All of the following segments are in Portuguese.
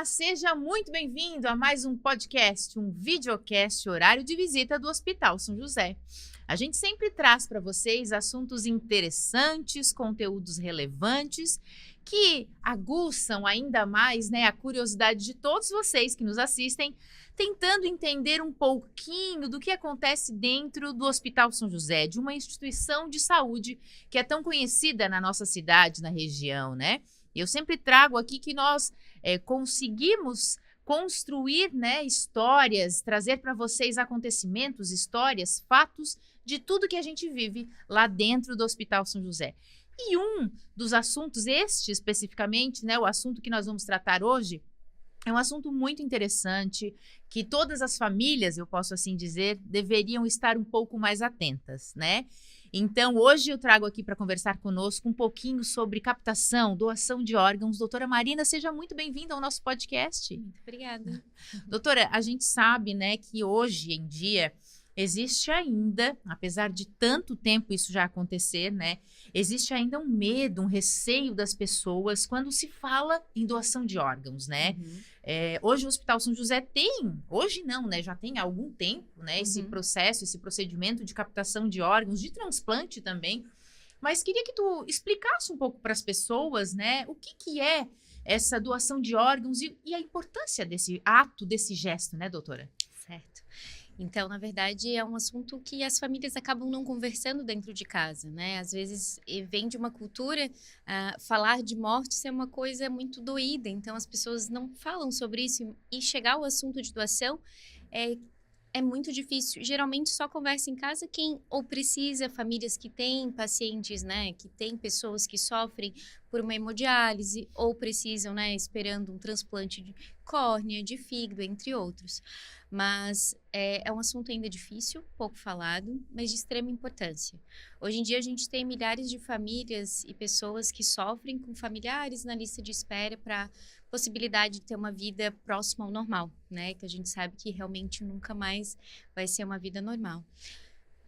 seja muito bem-vindo a mais um podcast, um videocast horário de visita do Hospital São José. A gente sempre traz para vocês assuntos interessantes, conteúdos relevantes, que aguçam ainda mais, a curiosidade de todos vocês que nos assistem, tentando entender um pouquinho do que acontece dentro do Hospital São José, de uma instituição de saúde que é tão conhecida na nossa cidade, na região, né? Eu sempre trago aqui que nós conseguimos construir, histórias, trazer para vocês acontecimentos, histórias, fatos de tudo que a gente vive lá dentro do Hospital São José. E um dos assuntos, este especificamente, o assunto que nós vamos tratar hoje, é um assunto muito interessante, que todas as famílias, eu posso assim dizer, deveriam estar um pouco mais atentas, né? Então, hoje eu trago aqui para conversar conosco um pouquinho sobre captação, doação de órgãos. Doutora Marina, seja muito bem-vinda ao nosso podcast. Muito obrigada. Doutora, a gente sabe, que hoje em dia existe ainda, apesar de tanto tempo isso já acontecer, existe ainda um medo, um receio das pessoas quando se fala em doação de órgãos, hoje o Hospital São José tem, hoje não, já tem há algum tempo, esse processo, esse procedimento de captação de órgãos, de transplante também, mas queria que tu explicasse um pouco para as pessoas, o que é essa doação de órgãos e a importância desse ato, desse gesto, doutora? Certo. Então, na verdade, é um assunto que as famílias acabam não conversando dentro de casa, Às vezes, vem de uma cultura, falar de morte ser uma coisa muito doída, então as pessoas não falam sobre isso e chegar ao assunto de doação é muito difícil. Geralmente só conversa em casa quem ou precisa, famílias que têm pacientes, que têm pessoas que sofrem por uma hemodiálise ou precisam, esperando um transplante de córnea, de fígado, entre outros. Mas é um assunto ainda difícil, pouco falado, mas de extrema importância. Hoje em dia a gente tem milhares de famílias e pessoas que sofrem com familiares na lista de espera para possibilidade de ter uma vida próxima ao normal, Que a gente sabe que realmente nunca mais vai ser uma vida normal.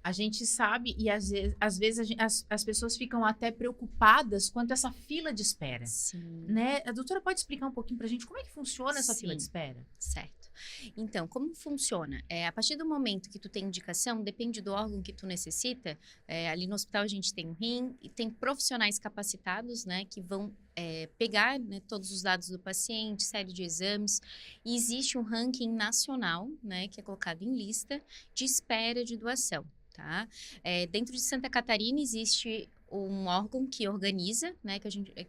A gente sabe e às vezes as pessoas ficam até preocupadas quanto a essa fila de espera. Sim. A doutora pode explicar um pouquinho pra gente como é que funciona essa fila de espera? Certo. Então, como funciona? A partir do momento que tu tem indicação, depende do órgão que tu necessita, ali no hospital a gente tem um rim e tem profissionais capacitados, que vão pegar todos os dados do paciente, série de exames, e existe um ranking nacional, que é colocado em lista de espera de doação. Tá? Dentro de Santa Catarina existe um órgão que organiza,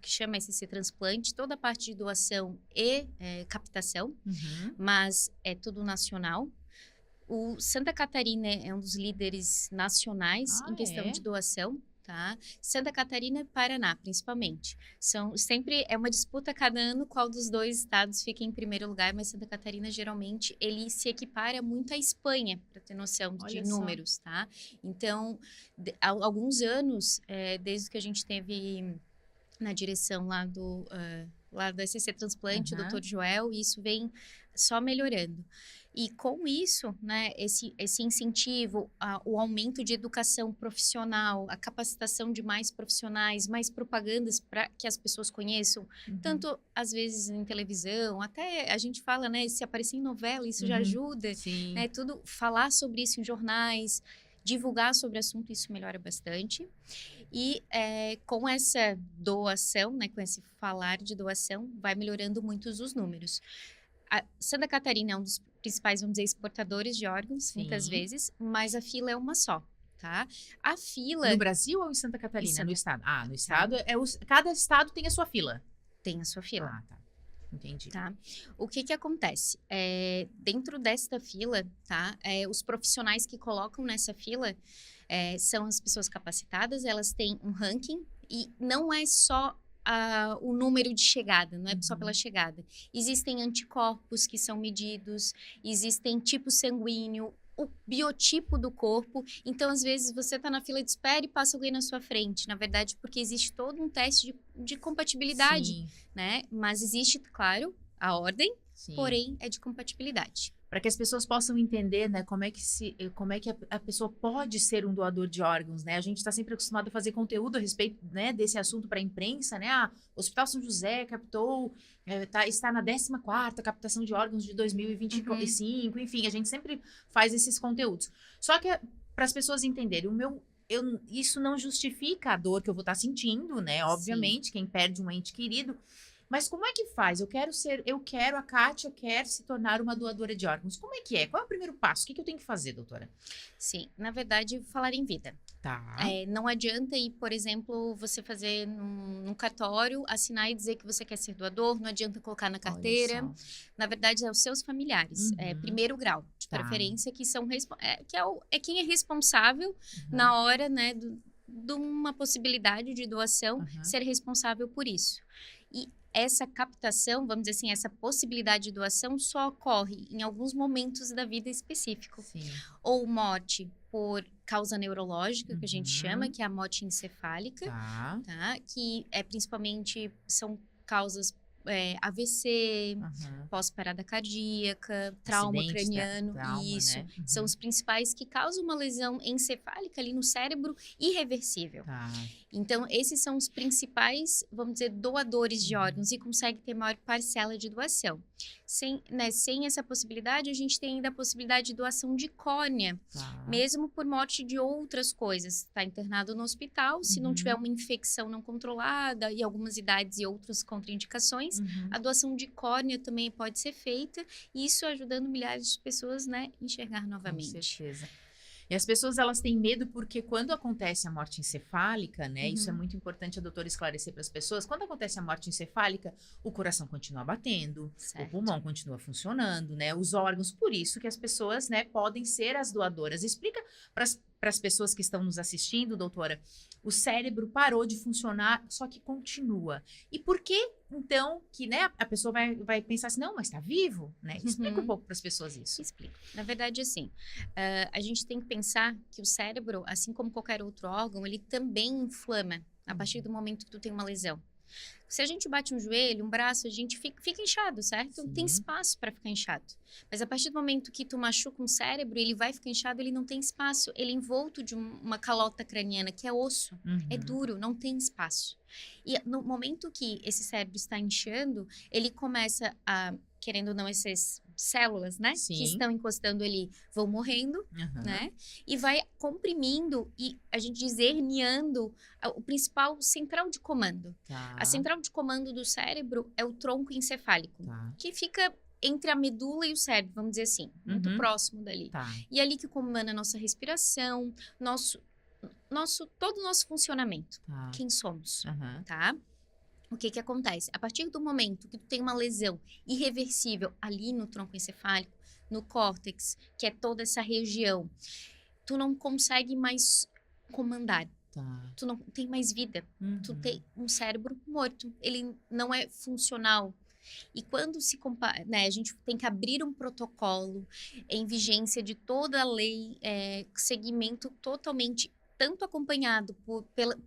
que chama SC Transplante, toda a parte de doação e captação, mas é tudo nacional. O Santa Catarina é um dos líderes nacionais em questão de doação. Tá? Santa Catarina e Paraná, principalmente. Sempre é uma disputa cada ano qual dos dois estados fica em primeiro lugar, mas Santa Catarina, geralmente, ele se equipara muito à Espanha, para ter noção de números, tá? Então, há alguns anos, desde que a gente teve na direção lá do SC Transplante, o Dr. Joel, e isso vem só melhorando. E com isso, esse incentivo, o aumento de educação profissional, a capacitação de mais profissionais, mais propagandas para que as pessoas conheçam, tanto às vezes em televisão, até a gente fala, se aparecer em novela, isso já ajuda, tudo, falar sobre isso em jornais, divulgar sobre o assunto, isso melhora bastante. E com essa doação, com esse falar de doação, vai melhorando muitos os números. A Santa Catarina é um dos principais, vamos dizer, exportadores de órgãos, muitas vezes, mas a fila é uma só, tá? A fila... No Brasil ou em Santa Catarina? No estado? No estado, cada estado tem a sua fila. Tem a sua fila. Tá. Entendi. Tá? O que acontece? Dentro desta fila, tá? Os profissionais que colocam nessa fila são as pessoas capacitadas, elas têm um ranking e não é só o número de chegada, não é só pela chegada. Existem anticorpos que são medidos, existem tipo sanguíneo, o biotipo do corpo. Então, às vezes, você está na fila de espera e passa alguém na sua frente. Na verdade, porque existe todo um teste de compatibilidade, Mas existe, claro, a ordem, porém é de compatibilidade. para que as pessoas possam entender, né, como é que a pessoa pode ser um doador de órgãos, né? A gente está sempre acostumado a fazer conteúdo a respeito, né, desse assunto para a imprensa, né? O Hospital São José captou, está na 14ª captação de órgãos de 2025, enfim, a gente sempre faz esses conteúdos. Só que para as pessoas entenderem, isso não justifica a dor que eu vou estar sentindo, né? Obviamente, quem perde um ente querido. Mas como é que faz? A Kátia quer se tornar uma doadora de órgãos. Como é que é? Qual é o primeiro passo? O que eu tenho que fazer, doutora? Sim, na verdade, falar em vida. Tá. Não adianta ir, por exemplo, você fazer num cartório, assinar e dizer que você quer ser doador, não adianta colocar na carteira. Na verdade, é os seus familiares, primeiro grau, de preferência, que são quem é responsável na hora, né, de uma possibilidade de doação, ser responsável por isso. E essa captação, vamos dizer assim, essa possibilidade de doação só ocorre em alguns momentos da vida específico. Sim. Ou morte por causa neurológica, que a gente chama, que é a morte encefálica, tá? Que principalmente são causas AVC, pós-parada cardíaca, trauma craniano, isso. Né? São os principais que causam uma lesão encefálica ali no cérebro irreversível. Então, esses são os principais, vamos dizer, doadores de órgãos e consegue ter maior parcela de doação. Sem essa possibilidade, a gente tem ainda a possibilidade de doação de córnea, mesmo por morte de outras coisas. Está internado no hospital, se não tiver uma infecção não controlada e algumas idades e outras contraindicações, a doação de córnea também pode ser feita, e isso ajudando milhares de pessoas, né, a enxergar novamente. Com certeza. E as pessoas, elas têm medo porque quando acontece a morte encefálica, né, isso é muito importante a doutora esclarecer para as pessoas, quando acontece a morte encefálica, o coração continua batendo, o pulmão continua funcionando, né, os órgãos, por isso que as pessoas, né, podem ser as doadoras. Explica para as pessoas que estão nos assistindo, doutora, o cérebro parou de funcionar, só que continua. E por que, então, que, né, a pessoa vai pensar assim, não, mas está vivo, né? Explica um pouco para as pessoas isso. Explico. Na verdade, assim, a gente tem que pensar que o cérebro, assim como qualquer outro órgão, ele também inflama a partir do momento que tu tem uma lesão. Se a gente bate um joelho, um braço, a gente fica inchado, certo? Sim. Tem espaço para ficar inchado. Mas a partir do momento que tu machuca um cérebro, ele vai ficar inchado, ele não tem espaço. Ele é envolto de uma calota craniana, que é osso. É duro, não tem espaço. E no momento que esse cérebro está inchando, ele começa a, querendo ou não, essas células, né? Sim. Que estão encostando ali, vão morrendo, né? E vai comprimindo e a gente diz herniando o principal central de comando. A central de comando do cérebro é o tronco encefálico, que fica entre a medula e o cérebro, vamos dizer assim, muito próximo dali. E é ali que comanda a nossa respiração, todo o nosso funcionamento, quem somos, tá? O que acontece? A partir do momento que tu tem uma lesão irreversível ali no tronco encefálico, no córtex, que é toda essa região, tu não consegue mais comandar. Tu não tem mais vida. Tu tem um cérebro morto. Ele não é funcional. E quando se compara, né, a gente tem que abrir um protocolo em vigência de toda a lei, segmento totalmente tanto acompanhado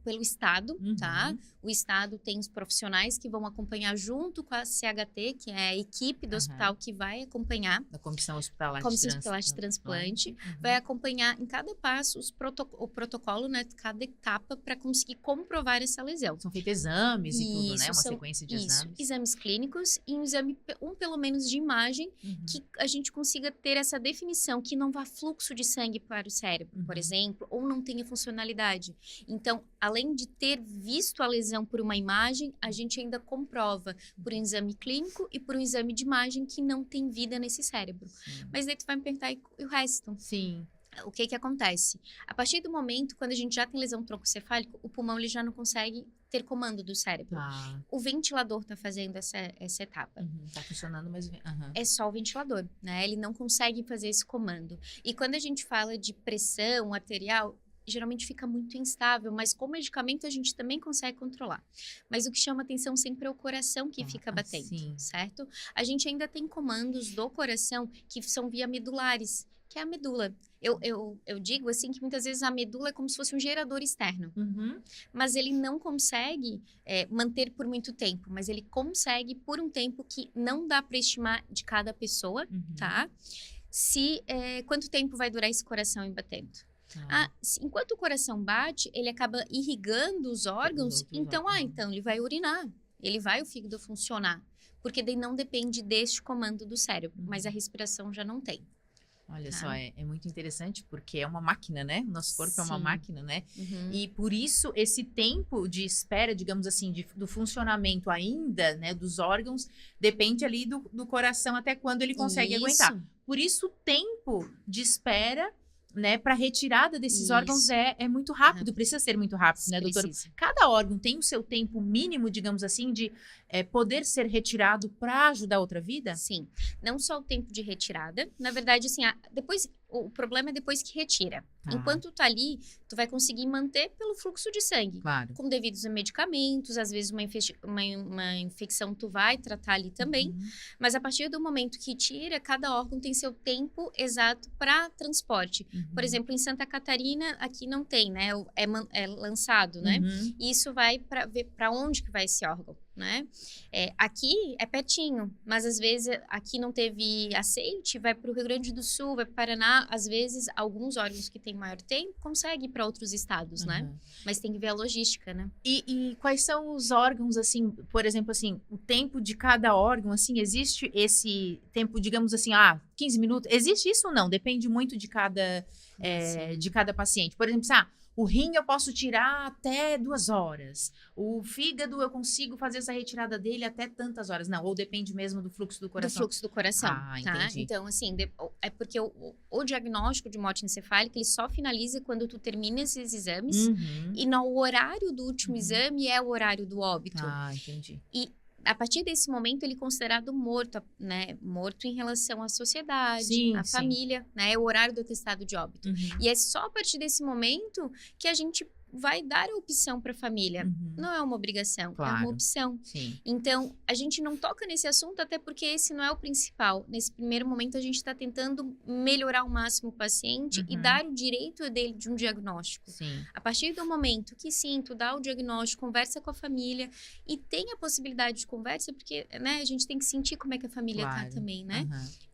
pelo Estado, tá? O Estado tem os profissionais que vão acompanhar junto com a CHT, que é a equipe do hospital que vai acompanhar. A Comissão Hospitalar de Transplante. Vai acompanhar em cada passo o protocolo, né? Cada etapa para conseguir comprovar essa lesão. São feitos exames e tudo, né? Uma sequência de exames. Exames clínicos e um exame, pelo menos de imagem, que a gente consiga ter essa definição, que não vá fluxo de sangue para o cérebro, por exemplo, ou não tenha funcionalidade. Então, além de ter visto a lesão por uma imagem, a gente ainda comprova por um exame clínico e por um exame de imagem que não tem vida nesse cérebro. Mas daí tu vai me perguntar, e o resto? Sim. O que acontece? A partir do momento, quando a gente já tem lesão troncocefálica, o pulmão ele já não consegue ter comando do cérebro. O ventilador está fazendo essa etapa. Tá funcionando, mas... É só o ventilador, né? Ele não consegue fazer esse comando. E quando a gente fala de pressão arterial, geralmente fica muito instável, mas com medicamento a gente também consegue controlar. Mas o que chama atenção sempre é o coração que fica batendo, certo? A gente ainda tem comandos do coração que são via medulares, que é a medula. Eu digo assim que muitas vezes a medula é como se fosse um gerador externo, mas ele não consegue manter por muito tempo, mas ele consegue por um tempo que não dá para estimar de cada pessoa, tá? quanto tempo vai durar esse coração batendo. Enquanto o coração bate, ele acaba irrigando os órgãos, então ele vai urinar, o fígado funcionar, porque daí não depende deste comando do cérebro, mas a respiração já não tem. Olha só, é muito interessante porque é uma máquina, né? O nosso corpo é uma máquina, né? E por isso esse tempo de espera, digamos assim, do funcionamento ainda, né, dos órgãos, depende ali do coração até quando ele consegue aguentar. Por isso o tempo de espera, né, para retirada desses órgãos é muito rápido, precisa ser muito rápido, né, doutora? Cada órgão tem o seu tempo mínimo, digamos assim, de poder ser retirado para ajudar a outra vida? Sim, não só o tempo de retirada, na verdade, assim, depois, o problema é depois que retira. Enquanto tá ali, tu vai conseguir manter pelo fluxo de sangue. Claro. Com devidos medicamentos, às vezes uma infecção tu vai tratar ali também. Mas a partir do momento que tira, cada órgão tem seu tempo exato para transporte. Por exemplo, em Santa Catarina, aqui não tem, né? É lançado, né? E isso vai para ver para onde que vai esse órgão, né? Aqui é pertinho, mas às vezes aqui não teve aceite, vai para o Rio Grande do Sul, vai para o Paraná. Às vezes, alguns órgãos que têm maior tempo conseguem ir para outros estados, né? Mas tem que ver a logística, né? E quais são os órgãos, assim, por exemplo, assim, o tempo de cada órgão, assim, existe esse tempo, digamos assim, 15 minutos? Existe isso ou não? Depende muito de cada paciente. Por exemplo, o rim eu posso tirar até 2 horas. O fígado eu consigo fazer essa retirada dele até tantas horas. Não, ou depende mesmo do fluxo do coração? Do fluxo do coração, tá? Entendi. Então, assim, é porque o diagnóstico de morte encefálica, ele só finaliza quando tu termina esses exames. E no horário do último exame é o horário do óbito. Entendi. E a partir desse momento, ele é considerado morto, né? Morto em relação à sociedade, à família, né? É o horário do atestado de óbito. E é só a partir desse momento que a gente vai dar a opção para a família. Não é uma obrigação, é uma opção. Então, a gente não toca nesse assunto, até porque esse não é o principal. Nesse primeiro momento, a gente está tentando melhorar ao máximo o paciente e dar o direito dele de um diagnóstico. A partir do momento que tu dá o diagnóstico, conversa com a família e tem a possibilidade de conversa, porque, né, a gente tem que sentir como é que a família tá também, né?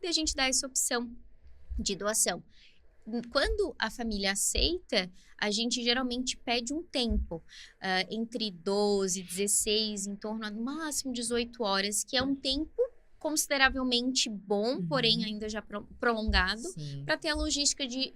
E a gente dá essa opção de doação. Quando a família aceita, a gente geralmente pede um tempo, entre 12, 16, em torno a no máximo 18 horas, que é um tempo consideravelmente bom, porém ainda já prolongado, para ter a logística de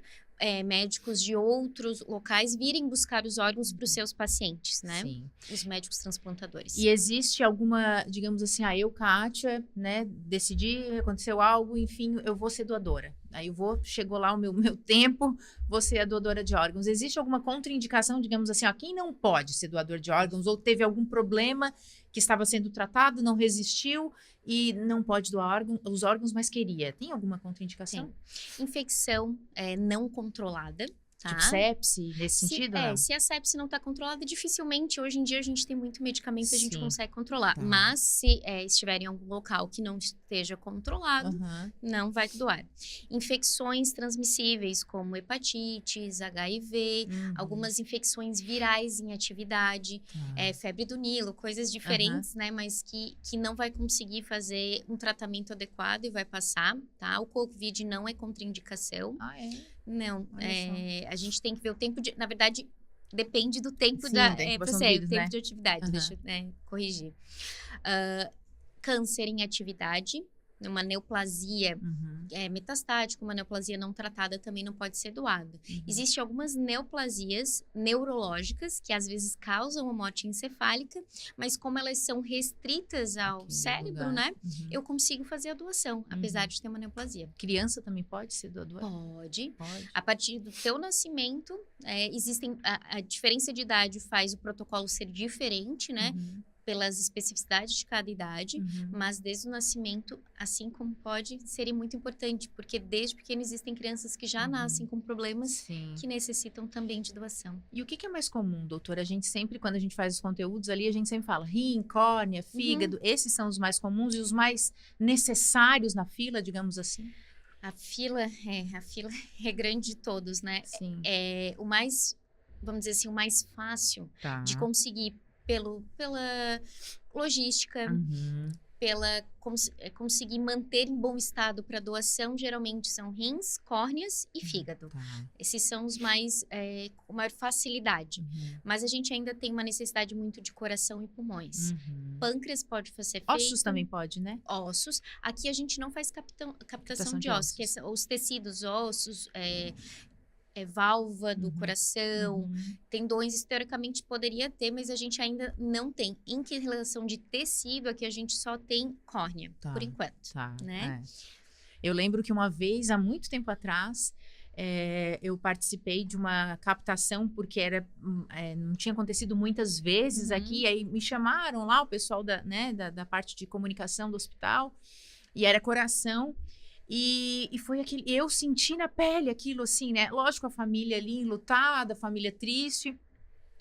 médicos de outros locais virem buscar os órgãos para os seus pacientes, né? Os médicos transplantadores. E existe alguma, digamos assim, eu, Kátia, né, decidi, aconteceu algo, enfim, eu vou ser doadora. Aí chegou lá o meu tempo, vou ser a doadora de órgãos. Existe alguma contraindicação, digamos assim, quem não pode ser doador de órgãos ou teve algum problema que estava sendo tratado, não resistiu e não pode doar os órgãos, mas queria? Tem alguma contraindicação? Infecção não controlada. Tipo sepse, nesse sentido? Se a sepse não está controlada, dificilmente, hoje em dia, a gente tem muito medicamento que a gente consegue controlar. Mas se estiver em algum local que não esteja controlado, não vai doar. Infecções transmissíveis, como hepatites, HIV, algumas infecções virais em atividade, febre do Nilo, coisas diferentes, né? Mas que não vai conseguir fazer um tratamento adequado e vai passar, tá? O Covid não é contraindicação. Não, a gente tem que ver o tempo de... Na verdade, depende do tempo tempo de atividade, deixa eu corrigir. Câncer em atividade, uma neoplasia metastática, uma neoplasia não tratada também não pode ser doada. Existem algumas neoplasias neurológicas que às vezes causam a morte encefálica, mas como elas são restritas ao cérebro, né? Eu consigo fazer a doação, apesar de ter uma neoplasia. Criança também pode ser doadora? Pode. A partir do teu nascimento, a diferença de idade faz o protocolo ser diferente, né? Pelas especificidades de cada idade, mas desde o nascimento, assim como pode, seria muito importante, porque desde pequeno existem crianças que já nascem com problemas que necessitam também de doação. E o que é mais comum, doutora? A gente sempre, quando a gente faz os conteúdos ali, a gente sempre fala rim, córnea, fígado, esses são os mais comuns e os mais necessários na fila, digamos assim? A fila é grande de todos, né? É o mais, vamos dizer assim, o mais fácil de conseguir pela logística, pela conseguir manter em bom estado para doação, geralmente são rins, córneas e fígado. Tá. Esses são os mais com maior facilidade. Uhum. Mas a gente ainda tem uma necessidade muito de coração e pulmões. Uhum. Pâncreas pode ser feito. Ossos também pode, né? Ossos. Aqui a gente não faz captação Captação de de ossos, que são os tecidos ossos, válvula do coração, Uhum. tendões, historicamente poderia ter, mas a gente ainda não tem. Em que relação de tecido, aqui a gente só tem córnea, Tá, por enquanto, Tá. né? Eu lembro que uma vez, há muito tempo atrás, eu participei de uma captação, porque não tinha acontecido muitas vezes aqui, aí me chamaram lá, o pessoal da parte de comunicação do hospital, e era coração, e foi aquele, eu senti na pele aquilo assim, né? Lógico, a família ali enlutada, a família triste,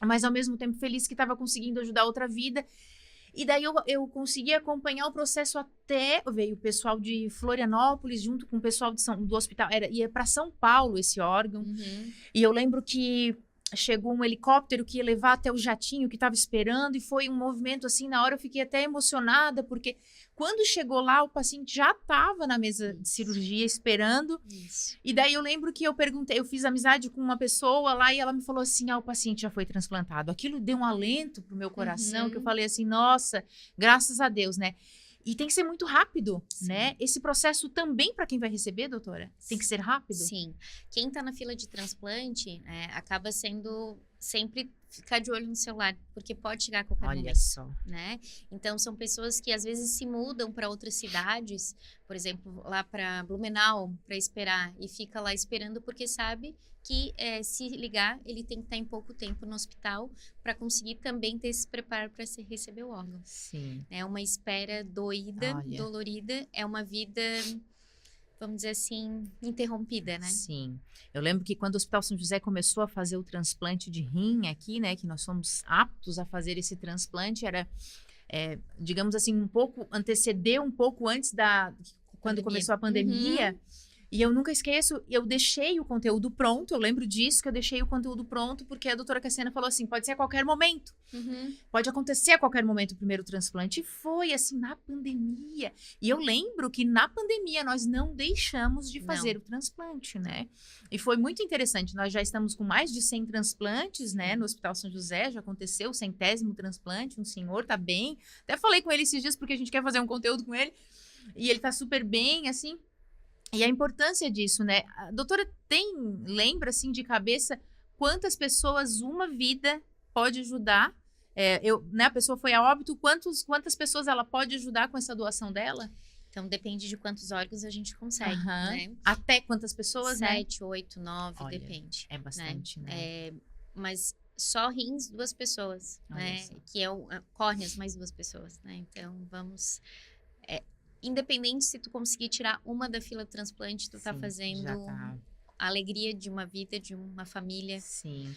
mas ao mesmo tempo feliz que estava conseguindo ajudar outra vida. E daí eu consegui acompanhar o processo até. Veio o pessoal de Florianópolis, junto com o pessoal do hospital. Ia para São Paulo esse órgão. E eu lembro que chegou um helicóptero que ia levar até o jatinho que estava esperando. E foi um movimento assim, na hora eu fiquei até emocionada, porque quando chegou lá, o paciente já estava na mesa de cirurgia esperando. Isso. E daí eu lembro que eu perguntei, eu fiz amizade com uma pessoa lá e ela me falou assim, o paciente já foi transplantado. Aquilo deu um alento pro meu coração, que eu falei assim, nossa, graças a Deus, né? E tem que ser muito rápido, né? Esse processo também para quem vai receber, doutora? Tem que ser rápido? Sim. Quem tá na fila de transplante, acaba sendo sempre ficar de olho no celular, porque pode chegar a qualquer momento. Olha só. Né? Então, são pessoas que às vezes se mudam para outras cidades, por exemplo, lá para Blumenau, para esperar, e fica lá esperando porque sabe que se ligar, ele tem que estar em pouco tempo no hospital para conseguir também ter esse preparo para receber o órgão. Sim. É uma espera doída, Olha. dolorida, é uma vida, vamos dizer assim, interrompida, né? Sim. Eu lembro que quando o Hospital São José começou a fazer o transplante de rim aqui, né, que nós somos aptos a fazer esse transplante, era, digamos assim, antecedeu um pouco antes quando começou a pandemia. E eu nunca esqueço, eu deixei o conteúdo pronto, eu lembro disso, que eu deixei o conteúdo pronto, porque a doutora Cassiana falou assim, pode ser a qualquer momento, pode acontecer a qualquer momento o primeiro transplante. E foi assim, na pandemia. E eu lembro que na pandemia nós não deixamos de fazer o transplante, né? E foi muito interessante, nós já estamos com mais de 100 transplantes, né, no Hospital São José, já aconteceu o 100º transplante, um senhor tá bem, até falei com ele esses dias, porque a gente quer fazer um conteúdo com ele, e ele tá super bem, assim. E a importância disso, né? A doutora lembra, assim, de cabeça, quantas pessoas uma vida pode ajudar? A pessoa foi a óbito, quantas pessoas ela pode ajudar com essa doação dela? Então, depende de quantos órgãos a gente consegue, né? Até quantas pessoas, 7, 8, 9, Olha, depende. É bastante, né? Mas só rins, 2 pessoas, né? Só. Que córneas, mais 2 pessoas, né? Então, vamos... independente se tu conseguir tirar uma da fila de transplante, tu tá fazendo a alegria de uma vida, de uma família. Sim.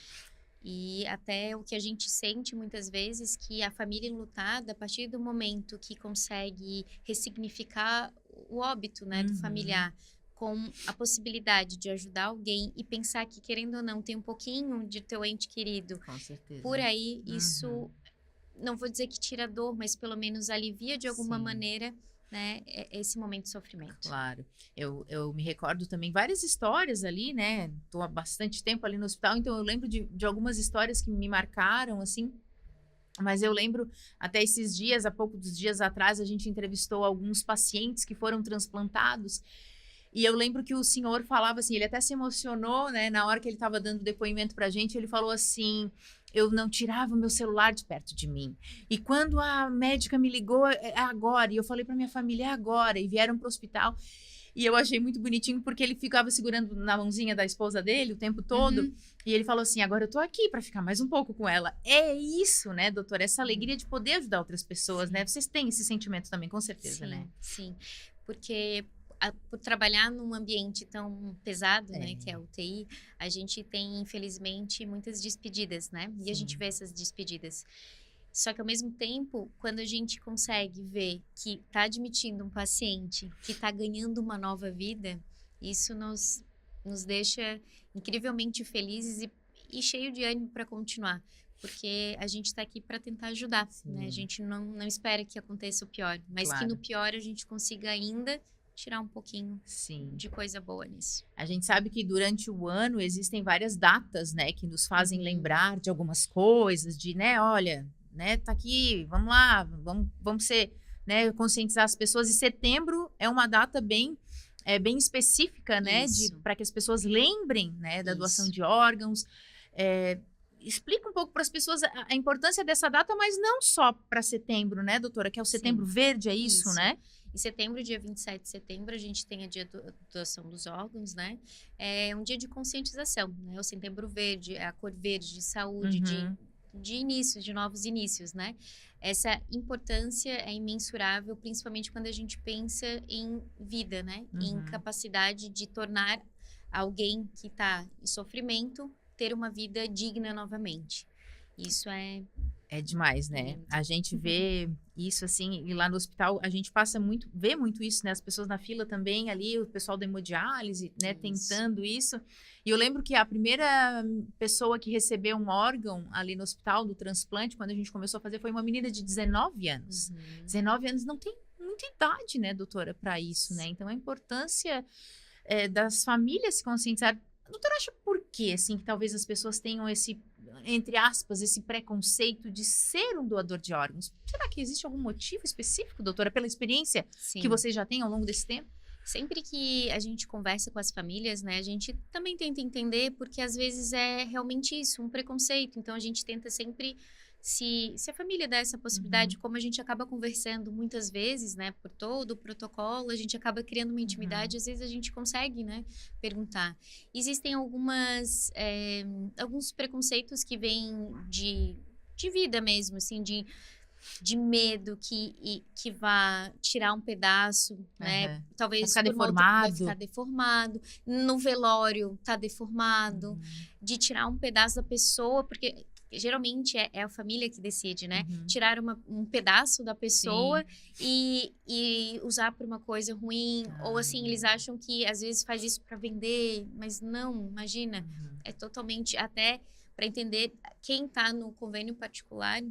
E até o que a gente sente muitas vezes, que a família enlutada, a partir do momento que consegue ressignificar o óbito, né, do familiar, com a possibilidade de ajudar alguém e pensar que, querendo ou não, tem um pouquinho de teu ente querido. Com certeza. Por aí, isso, não vou dizer que tira a dor, mas pelo menos alivia de alguma maneira, né, esse momento de sofrimento. Claro. Eu me recordo também várias histórias ali, né? Tô há bastante tempo ali no hospital, então eu lembro de algumas histórias que me marcaram, assim. Mas eu lembro, até esses dias, há poucos dias atrás, a gente entrevistou alguns pacientes que foram transplantados. E eu lembro que o senhor falava assim, ele até se emocionou, né? Na hora que ele estava dando depoimento pra gente, ele falou assim, eu não tirava o meu celular de perto de mim. E quando a médica me ligou, é agora. E eu falei pra minha família, é agora. E vieram pro hospital. E eu achei muito bonitinho, porque ele ficava segurando na mãozinha da esposa dele o tempo todo. E ele falou assim, agora eu tô aqui pra ficar mais um pouco com ela. É isso, né, doutora? Essa alegria de poder ajudar outras pessoas, né? Vocês têm esse sentimento também, com certeza, né? Sim, porque... por trabalhar num ambiente tão pesado, né, que é a UTI, a gente tem, infelizmente, muitas despedidas, né? E a gente vê essas despedidas. Só que, ao mesmo tempo, quando a gente consegue ver que tá admitindo um paciente que tá ganhando uma nova vida, isso nos deixa incrivelmente felizes e cheio de ânimo para continuar. porque a gente está aqui para tentar ajudar, né? A gente não espera que aconteça o pior, mas que no pior a gente consiga ainda tirar um pouquinho de coisa boa nisso. A gente sabe que durante o ano existem várias datas, né, que nos fazem lembrar de algumas coisas, de, né, olha, né, tá aqui, vamos lá, vamos ser, né, conscientizar as pessoas. E setembro é uma data bem específica, né, para que as pessoas lembrem, né, da doação de órgãos. Explica um pouco para as pessoas a importância dessa data, mas não só para setembro, né, doutora? Que é o setembro verde, é isso, né? Em setembro, dia 27 de setembro, a gente tem a dia da doação dos órgãos, né? É um dia de conscientização, né? O setembro verde, a cor verde de saúde, de inícios, de novos inícios, né? Essa importância é imensurável, principalmente quando a gente pensa em vida, né? Em capacidade de tornar alguém que está em sofrimento ter uma vida digna novamente. Isso é demais, né? A gente vê isso assim, e lá no hospital a gente vê muito isso, né? As pessoas na fila também ali, o pessoal da hemodiálise, né? Tentando isso. E eu lembro que a primeira pessoa que recebeu um órgão ali no hospital, do transplante, quando a gente começou a fazer, foi uma menina de 19 anos. 19 anos não tem muita idade, né, doutora, para isso, né? Então a importância das famílias se conscientizarem. A doutora acha por quê, assim, que talvez as pessoas tenham esse, entre aspas, esse preconceito de ser um doador de órgãos? Será que existe algum motivo específico, doutora, pela experiência que vocês já têm ao longo desse tempo? Sempre que a gente conversa com as famílias, né, a gente também tenta entender, porque às vezes é realmente isso, um preconceito. Então a gente tenta sempre, se a família dá essa possibilidade, como a gente acaba conversando muitas vezes, né, por todo o protocolo, a gente acaba criando uma intimidade, às vezes a gente consegue, né, perguntar. Existem alguns preconceitos que vêm de vida mesmo, assim, de medo que vá tirar um pedaço, né? Talvez vai ficar deformado. No velório tá deformado. De tirar um pedaço da pessoa, porque geralmente é a família que decide, né? Tirar um pedaço da pessoa e usar para uma coisa ruim. Ou assim, eles acham que às vezes faz isso para vender, mas não, imagina. É totalmente, até para entender quem tá no convênio particular.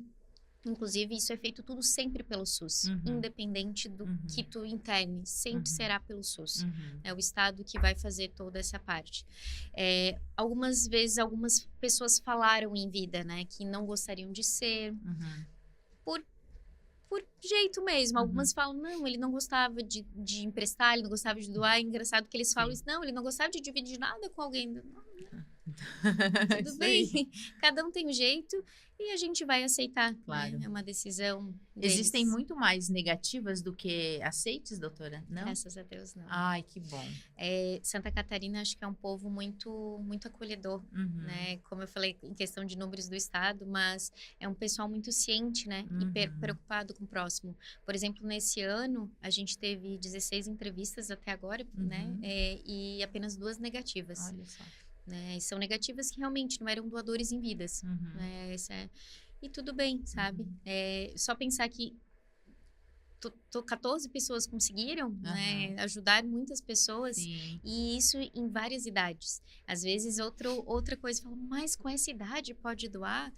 Inclusive, isso é feito tudo sempre pelo SUS, independente do que tu interne, sempre será pelo SUS. É o Estado que vai fazer toda essa parte. Algumas vezes, algumas pessoas falaram em vida, né, que não gostariam de ser, por jeito mesmo. Algumas falam, não, ele não gostava de emprestar, ele não gostava de doar. É engraçado que eles falam isso, não, ele não gostava de dividir nada com alguém. Tudo bem, cada um tem um jeito e a gente vai aceitar, claro. Né? É uma decisão deles. Existem muito mais negativas do que aceites, doutora? Não? Graças a Deus, não. Ai, que bom. Santa Catarina, acho que é um povo muito, muito acolhedor, né? Como eu falei, em questão de números do estado, mas é um pessoal muito ciente, né? E preocupado com o próximo. Por exemplo, nesse ano, a gente teve 16 entrevistas até agora, né? E apenas 2 negativas. Olha só. Né? São negativas que realmente não eram doadores em vidas. Né? E tudo bem, sabe? Só pensar que 14 pessoas conseguiram né? Ajudar muitas pessoas. Sim. E isso em várias idades. Às vezes outra coisa, fala, mas com essa idade pode doar?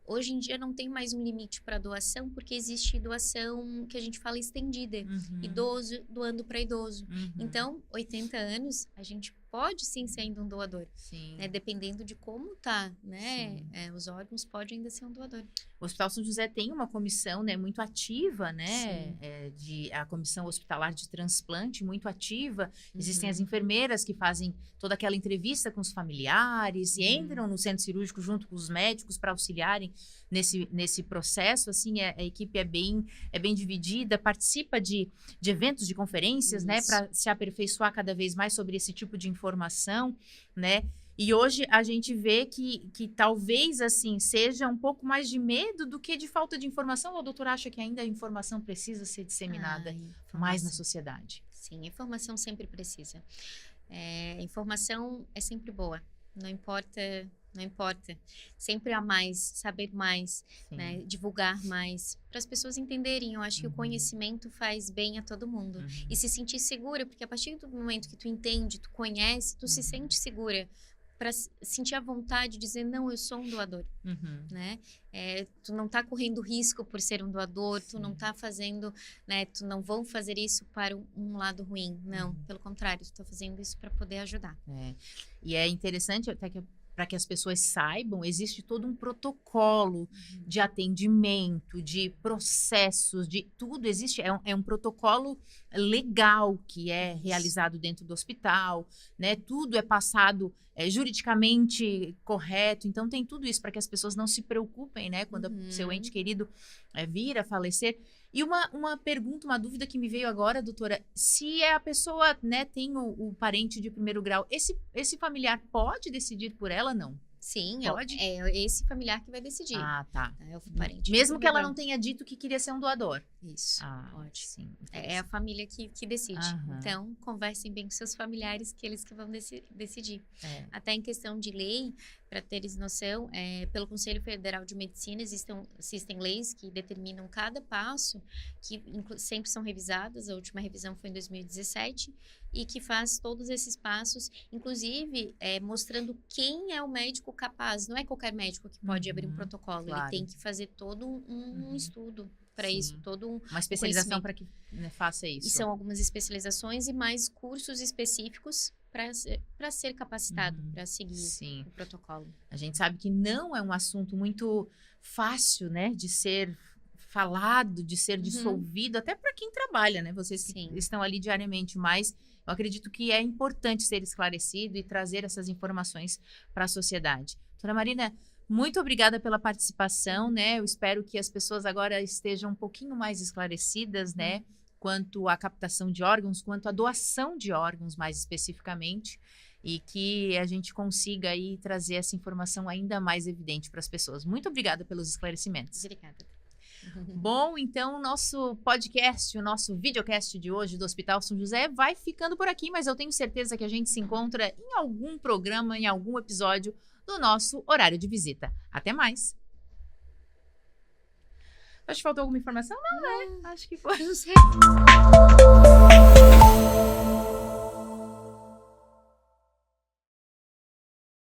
Hoje em dia não tem mais um limite para doação, porque existe doação que a gente fala estendida. Idoso doando para idoso. Então, 80 anos, a gente pode sim ser ainda um doador. Né? Dependendo de como tá, né? Os órgãos podem ainda ser um doador. O Hospital São José tem uma comissão, né, muito ativa, né? A comissão hospitalar de transplante, muito ativa. Existem as enfermeiras que fazem toda aquela entrevista com os familiares e entram no centro cirúrgico junto com os médicos para auxiliarem nesse processo. Assim, a equipe é bem dividida, participa de eventos, de conferências, né, para se aperfeiçoar cada vez mais sobre esse tipo de informação, né? E hoje a gente vê que talvez, assim, seja um pouco mais de medo do que de falta de informação. Ou a doutora acha que ainda a informação precisa ser disseminada mais na sociedade? Sim, informação sempre precisa. Informação é sempre boa, não importa. Sempre há mais, saber mais, né? Divulgar mais, para as pessoas entenderem. Eu acho que o conhecimento faz bem a todo mundo. E se sentir segura, porque a partir do momento que tu entende, tu conhece, tu se sente segura. para sentir a vontade de dizer, não, eu sou um doador, né? Tu não tá correndo risco por ser um doador, tu não tá fazendo, né? Tu não vão fazer isso para um lado ruim, não. Pelo contrário, tu tá fazendo isso para poder ajudar. E é interessante até que para que as pessoas saibam, existe todo um protocolo de atendimento, de processos, de tudo existe. É um protocolo legal que é realizado dentro do hospital, né? Tudo é passado juridicamente correto. Então, tem tudo isso para que as pessoas não se preocupem, né? Quando o seu ente querido vir a falecer. E uma pergunta, uma dúvida que me veio agora, doutora, se a pessoa, né, tem o parente de primeiro grau, esse familiar pode decidir por ela, não? Sim, pode? É esse familiar que vai decidir. Ah, tá. É o parente. Mesmo que ela não tenha dito que queria ser um doador. Isso, pode. Sim. É a família que decide. Então, conversem bem com seus familiares, que eles que vão decidir. Até em questão de lei, para teres noção, pelo Conselho Federal de Medicina existem leis que determinam cada passo, que sempre são revisadas. A última revisão foi em 2017, e que faz todos esses passos, inclusive mostrando quem é o médico capaz. Não é qualquer médico que pode abrir um protocolo, ele tem que fazer todo um estudo para isso, uma especialização para que faça isso. E são algumas especializações e mais cursos específicos para ser capacitado, para seguir o protocolo. A gente sabe que não é um assunto muito fácil, né, de ser falado, de ser dissolvido, até para quem trabalha, né, vocês que estão ali diariamente, mas eu acredito que é importante ser esclarecido e trazer essas informações para a sociedade. Doutora Marina, muito obrigada pela participação, né? Eu espero que as pessoas agora estejam um pouquinho mais esclarecidas, né? Quanto à captação de órgãos, quanto à doação de órgãos, mais especificamente, e que a gente consiga aí trazer essa informação ainda mais evidente para as pessoas. Muito obrigada pelos esclarecimentos. Obrigada. Bom, então o nosso podcast, o nosso videocast de hoje do Hospital São José vai ficando por aqui, mas eu tenho certeza que a gente se encontra em algum programa, em algum episódio do nosso horário de visita. Até mais! Acho que faltou alguma informação? Não, né? Acho que foi.